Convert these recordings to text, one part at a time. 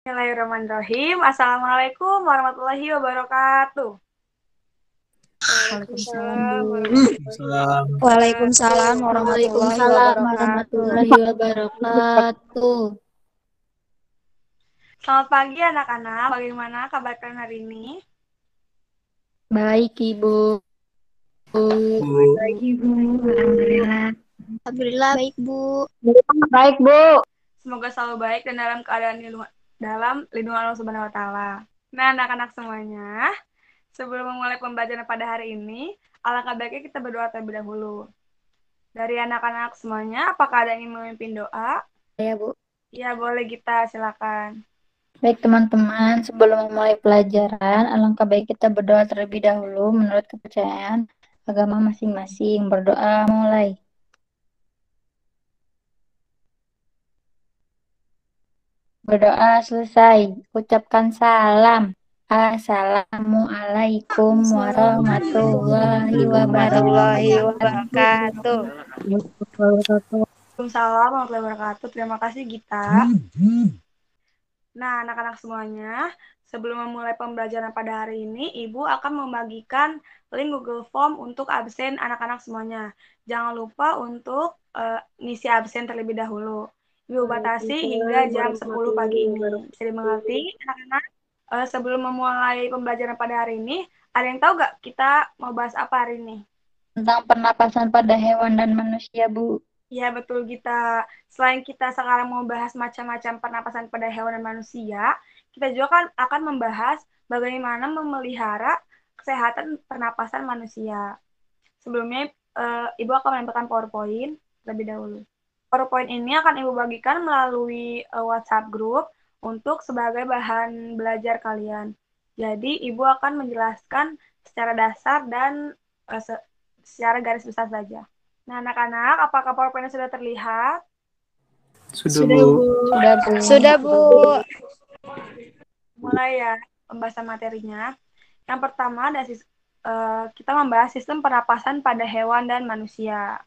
Bismillahirrahmanirrahim. Assalamualaikum warahmatullahi wabarakatuh. Waalaikumsalam, Bu. Salam. Waalaikumsalam warahmatullahi Waalaikumsalam wabarakatuh. warahmatullahi wabarakatuh. Selamat pagi anak-anak. Bagaimana kabar kalian hari ini? Baik, Ibu. Bu. Baik, Ibu. Alhamdulillah. Alhamdulillah baik Bu. Baik, Bu. Semoga selalu baik dan dalam keadaan dalam lindungan Allah Subhanahu wa taala. Nah, anak-anak semuanya, sebelum memulai pembelajaran pada hari ini, alangkah baiknya kita berdoa terlebih dahulu. Dari anak-anak semuanya, apakah ada yang ingin memimpin doa? Ya, Bu. Ya, boleh kita silakan. Baik, teman-teman. Sebelum memulai pelajaran, alangkah baik kita berdoa terlebih dahulu menurut kepercayaan agama masing-masing. Berdoa mulai. Berdoa selesai. Ucapkan salam. Assalamualaikum warahmatullahi wabarakatuh. Waalaikumsalam warahmatullahi wabarakatuh. Terima kasih Gita. Nah, anak-anak semuanya, sebelum memulai pembelajaran pada hari ini, Ibu akan membagikan link Google Form untuk absen anak-anak semuanya. Jangan lupa untuk ngisi absen terlebih dahulu. Ibu batasi hingga jam 10 pagi ini. Bisa dimengerti, anak-anak? Sebelum memulai pembelajaran pada hari ini, ada yang tahu nggak kita mau bahas apa hari ini? Tentang pernapasan pada hewan dan manusia, Bu. Ya, betul kita. Selain kita sekarang mau bahas macam-macam pernapasan pada hewan dan manusia, kita juga kan akan membahas bagaimana memelihara kesehatan pernapasan manusia. Sebelumnya, Ibu akan menempelkan PowerPoint terlebih dahulu. PowerPoint ini akan Ibu bagikan melalui WhatsApp group untuk sebagai bahan belajar kalian. Jadi, Ibu akan menjelaskan secara dasar dan secara garis besar saja. Nah, anak-anak, apakah PowerPoint sudah terlihat? Sudah, Bu. Sudah, Bu. Sudah Bu. Mulai ya pembahasan materinya. Yang pertama ada kita membahas sistem pernapasan pada hewan dan manusia.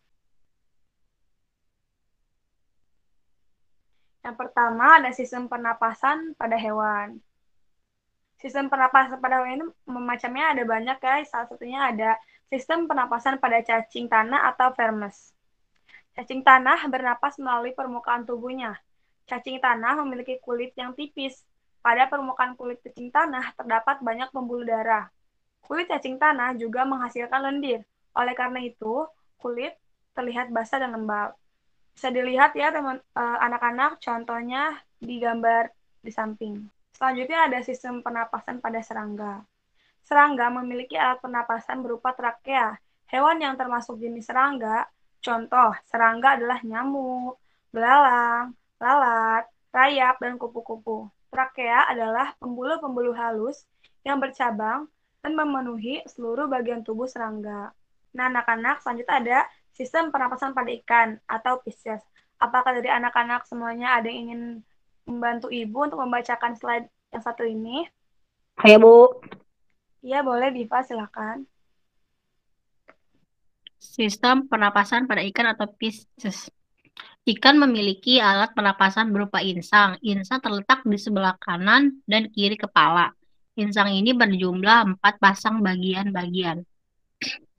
Yang pertama ada sistem pernapasan pada hewan. Sistem pernapasan pada hewan ini macamnya ada banyak ya. Salah satunya ada sistem pernapasan pada cacing tanah atau vermes. Cacing tanah bernapas melalui permukaan tubuhnya. Cacing tanah memiliki kulit yang tipis. Pada permukaan kulit cacing tanah terdapat banyak pembuluh darah. Kulit cacing tanah juga menghasilkan lendir. Oleh karena itu, kulit terlihat basah dan lembab. Bisa dilihat ya teman anak-anak, contohnya di gambar di samping. Selanjutnya ada sistem pernapasan pada serangga. Serangga memiliki alat pernapasan berupa trakea. Hewan yang termasuk jenis serangga, contoh serangga adalah nyamuk, belalang, lalat, rayap, dan kupu-kupu. Trakea adalah pembuluh-pembuluh halus yang bercabang dan memenuhi seluruh bagian tubuh serangga. Nah, anak-anak, selanjutnya ada sistem pernapasan pada ikan atau Pisces. Apakah dari anak-anak semuanya ada yang ingin membantu Ibu untuk membacakan slide yang satu ini? Ayo, Bu. Iya, boleh Diva, silakan. Sistem pernapasan pada ikan atau Pisces. Ikan memiliki alat pernapasan berupa insang. Insang terletak di sebelah kanan dan kiri kepala. Insang ini berjumlah 4 pasang bagian-bagian.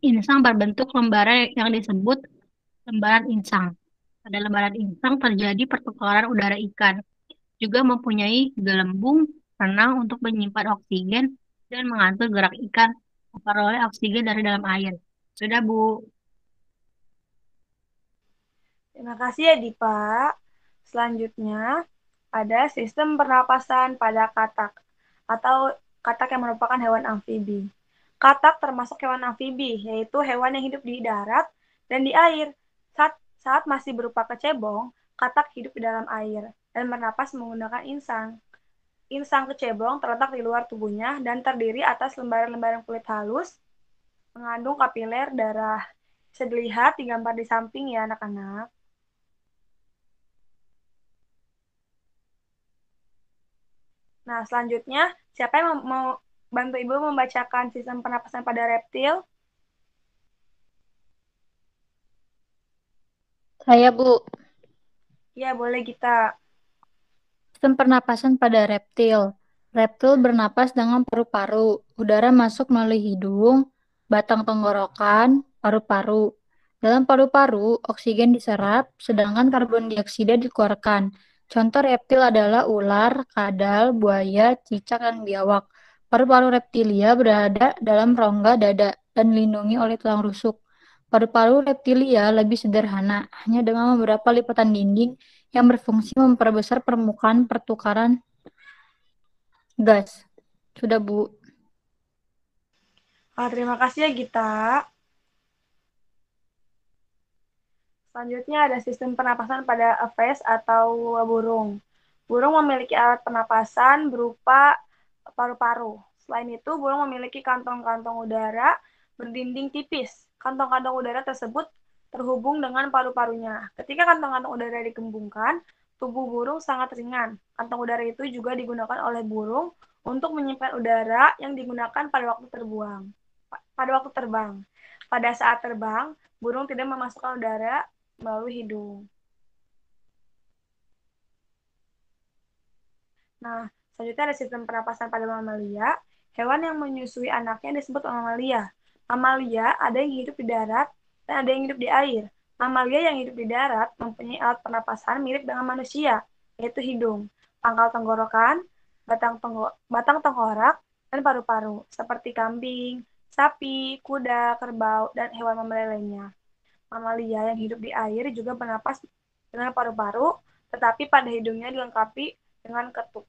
Insang berbentuk lembaran yang disebut lembaran insang. Pada lembaran insang terjadi pertukaran udara ikan. Juga mempunyai gelembung renang untuk menyimpan oksigen dan mengatur gerak ikan memperoleh oksigen dari dalam air. Sudah, Bu. Terima kasih ya Diva. Selanjutnya ada sistem pernapasan pada katak atau katak yang merupakan hewan amfibi. Katak termasuk hewan amfibi, yaitu hewan yang hidup di darat dan di air. Saat masih berupa kecebong, katak hidup di dalam air dan bernapas menggunakan insang. Insang kecebong terletak di luar tubuhnya dan terdiri atas lembaran-lembaran kulit halus, mengandung kapiler darah. Bisa dilihat di gambar di samping ya anak-anak. Nah, selanjutnya, siapa yang mau bantu Ibu membacakan sistem pernapasan pada reptil? Saya, Bu. Ya, boleh kita. Sistem pernapasan pada reptil. Reptil bernapas dengan paru-paru. Udara masuk melalui hidung, batang tenggorokan, paru-paru. Dalam paru-paru, oksigen diserap, sedangkan karbon dioksida dikeluarkan. Contoh reptil adalah ular, kadal, buaya, cicak, dan biawak. Paru-paru reptilia berada dalam rongga dada dan dilindungi oleh tulang rusuk. Paru-paru reptilia lebih sederhana, hanya dengan beberapa lipatan dinding yang berfungsi memperbesar permukaan pertukaran gas. Sudah, Bu. Terima kasih ya Gita. Selanjutnya ada sistem pernapasan pada aves atau burung. Burung memiliki alat pernapasan berupa paru-paru. Selain itu, burung memiliki kantong-kantong udara berdinding tipis. Kantong-kantong udara tersebut terhubung dengan paru-parunya. Ketika kantong-kantong udara dikembungkan, tubuh burung sangat ringan. Kantong udara itu juga digunakan oleh burung untuk menyimpan udara yang digunakan pada waktu terbang. Pada saat terbang, burung tidak memasukkan udara melalui hidung. Nah, selanjutnya ada sistem pernapasan pada mamalia. Hewan yang menyusui anaknya disebut mamalia. Mamalia ada yang hidup di darat dan ada yang hidup di air. Mamalia yang hidup di darat mempunyai alat pernapasan mirip dengan manusia, yaitu hidung, pangkal tenggorokan, batang tengkorak, dan paru-paru, seperti kambing, sapi, kuda, kerbau, dan hewan mamalia lainnya. Mamalia yang hidup di air juga bernapas dengan paru-paru, tetapi pada hidungnya dilengkapi dengan katup.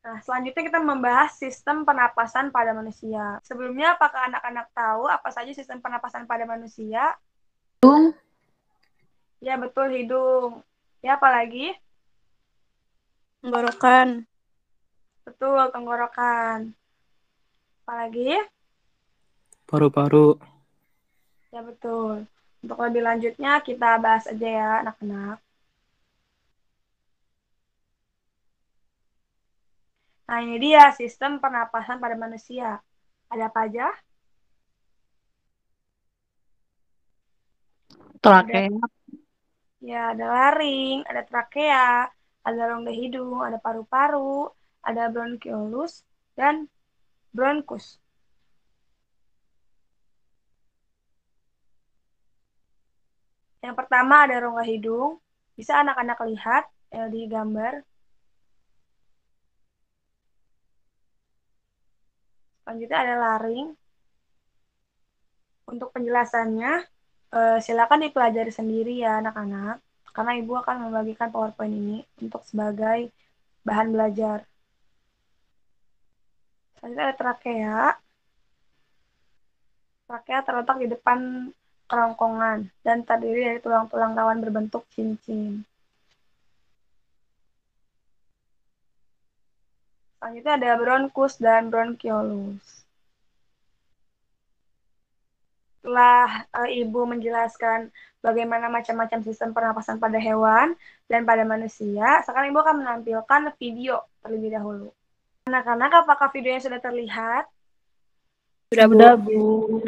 Nah, selanjutnya kita membahas sistem pernapasan pada manusia. Sebelumnya, apakah anak-anak tahu apa saja sistem pernapasan pada manusia? Hidung. Ya, betul, hidung. Ya, apalagi? Tenggorokan. Betul, tenggorokan. Apalagi? Paru-paru. Ya, betul. Untuk lebih lanjutnya, kita bahas aja ya, anak-anak. Nah, ini dia sistem pernapasan pada manusia. Ada apa aja? Trakea, Ada laring, ada trakea, ada rongga hidung, ada paru-paru, ada bronkiolus, dan bronkus. Yang pertama ada rongga hidung. Bisa anak-anak lihat di gambar. Selanjutnya ada laring. Untuk penjelasannya, silakan dipelajari sendiri ya anak-anak. Karena Ibu akan membagikan PowerPoint ini untuk sebagai bahan belajar. Selanjutnya ada trakea. Trakea terletak di depan kerongkongan dan terdiri dari tulang-tulang rawan berbentuk cincin. Selanjutnya ada bronkus dan bronkiolus. Setelah Ibu menjelaskan bagaimana macam-macam sistem pernapasan pada hewan dan pada manusia, sekarang Ibu akan menampilkan video terlebih dahulu. Anak-anak, apakah videonya sudah terlihat? Sudah, Bu.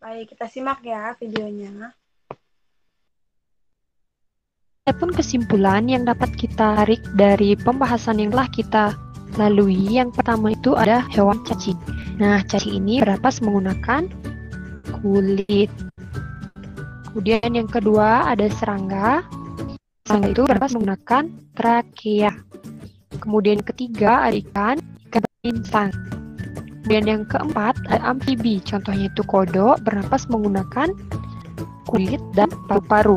Baik, kita simak ya videonya. Adapun kesimpulan yang dapat kita tarik dari pembahasan yang telah kita lalui, yang pertama itu ada hewan cacing. Nah, cacing ini bernapas menggunakan kulit. Kemudian yang kedua ada serangga. Serangga itu bernapas menggunakan trakea. Kemudian yang ketiga ada ikan insang. Kemudian yang keempat ada amfibi. Contohnya itu kodok bernapas menggunakan kulit dan paru-paru.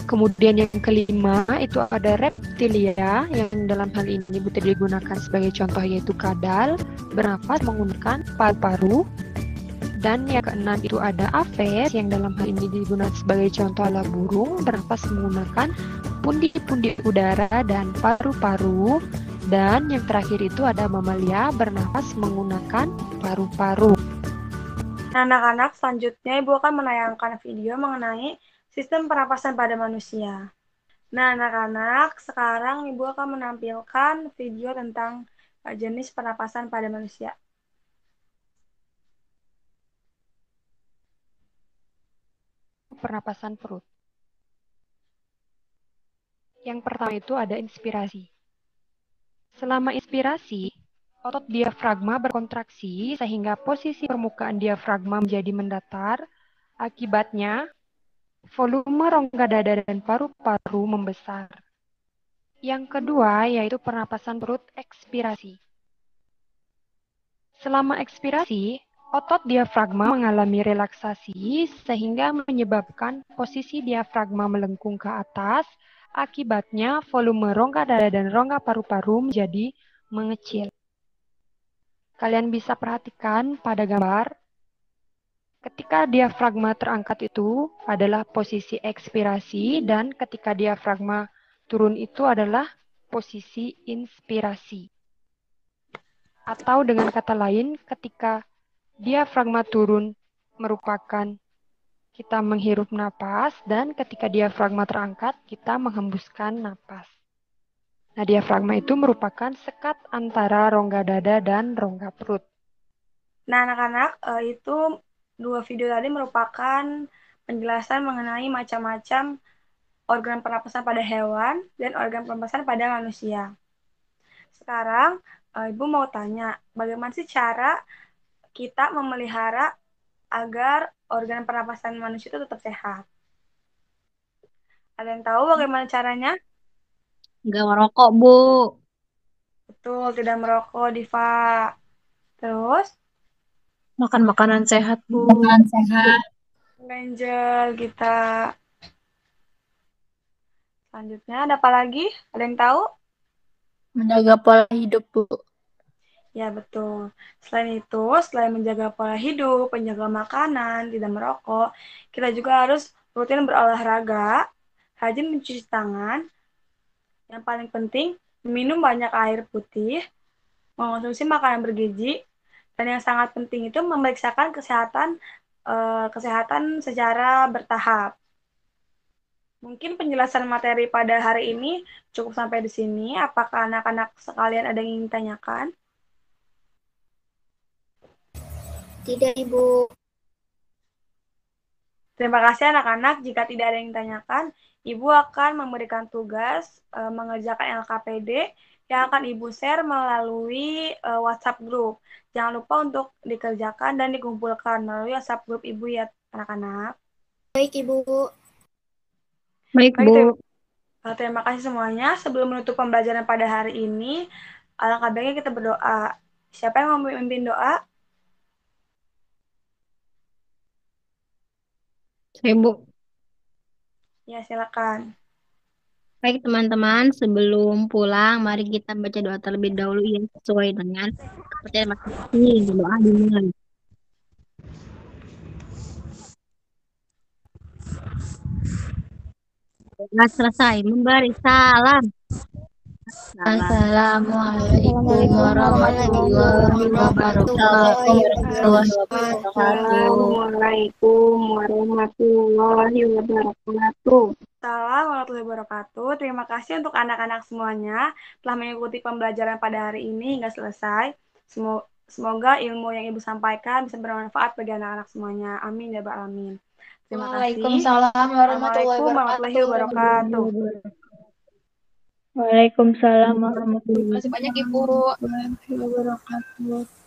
Kemudian yang kelima itu ada reptilia, yang dalam hal ini bisa digunakan sebagai contoh yaitu kadal, bernapas menggunakan paru-paru. Dan yang keenam itu ada aves, yang dalam hal ini digunakan sebagai contoh adalah burung, bernapas menggunakan pundi-pundi udara dan paru-paru. Dan yang terakhir itu ada mamalia, bernapas menggunakan paru-paru. Anak-anak, selanjutnya Ibu akan menayangkan video mengenai sistem pernapasan pada manusia. Nah, anak-anak, sekarang Ibu akan menampilkan video tentang jenis pernapasan pada manusia. Pernapasan perut. Yang pertama itu ada inspirasi. Selama inspirasi, otot diafragma berkontraksi sehingga posisi permukaan diafragma menjadi mendatar. Akibatnya, volume rongga dada dan paru-paru membesar. Yang kedua yaitu pernapasan perut ekspirasi. Selama ekspirasi, otot diafragma mengalami relaksasi sehingga menyebabkan posisi diafragma melengkung ke atas. Akibatnya, volume rongga dada dan rongga paru-paru menjadi mengecil. Kalian bisa perhatikan pada gambar, ketika diafragma terangkat itu adalah posisi ekspirasi dan ketika diafragma turun itu adalah posisi inspirasi. Atau dengan kata lain, ketika diafragma turun merupakan kita menghirup napas dan ketika diafragma terangkat kita menghembuskan napas. Nah, diafragma itu merupakan sekat antara rongga dada dan rongga perut. Nah, anak-anak, itu dua video tadi merupakan penjelasan mengenai macam-macam organ pernapasan pada hewan dan organ pernapasan pada manusia. Sekarang, Ibu mau tanya, bagaimana sih cara kita memelihara agar organ pernapasan manusia itu tetap sehat? Ada yang tahu bagaimana caranya? Nggak merokok, Bu. Betul, tidak merokok, Diva. Terus, Makan makanan sehat, Bu. Makanan sehat. ganjel kita. Selanjutnya, ada apa lagi? Ada yang tahu? Menjaga pola hidup, Bu. Ya, betul. Selain itu, selain menjaga pola hidup, menjaga makanan, tidak merokok, kita juga harus rutin berolahraga, rajin mencuci tangan, yang paling penting, minum banyak air putih, mengonsumsi makanan bergizi, dan yang sangat penting itu memeriksakan kesehatan secara bertahap. Mungkin penjelasan materi pada hari ini cukup sampai di sini. Apakah anak-anak sekalian ada yang ingin tanyakan? Tidak, Ibu. Terima kasih anak-anak. Jika tidak ada yang ditanyakan, Ibu akan memberikan tugas mengerjakan LKPD yang akan Ibu share melalui WhatsApp group. Jangan lupa untuk dikerjakan dan dikumpulkan melalui WhatsApp group Ibu ya anak-anak. Baik, Ibu. Baik, Baik, Bu. terima kasih semuanya. Sebelum menutup pembelajaran pada hari ini, alangkah baiknya kita berdoa. Siapa yang mau memimpin doa? Saya, Bu. Ya, silakan. Baik, teman-teman. Sebelum pulang, mari kita baca doa terlebih dahulu yang sesuai dengan kepercayaan masing-masing. Doa dimulai. Doa selesai. Memberi salam. Assalamualaikum warahmatullahi wabarakatuh. Assalamualaikum warahmatullahi wabarakatuh. Assalamualaikum warahmatullahi wabarakatuh. Terima kasih untuk anak-anak semuanya telah mengikuti pembelajaran pada hari ini hingga selesai. Semoga ilmu yang Ibu sampaikan bisa bermanfaat bagi anak-anak semuanya. Amin ya Rabbal alamin. Terima kasih. Waalaikumsalam warahmatullahi Warahmatullahi wabarakatuh. Waalaikumsalam warahmatullahi Terima kasih banyak, Ibu. wabarakatuh.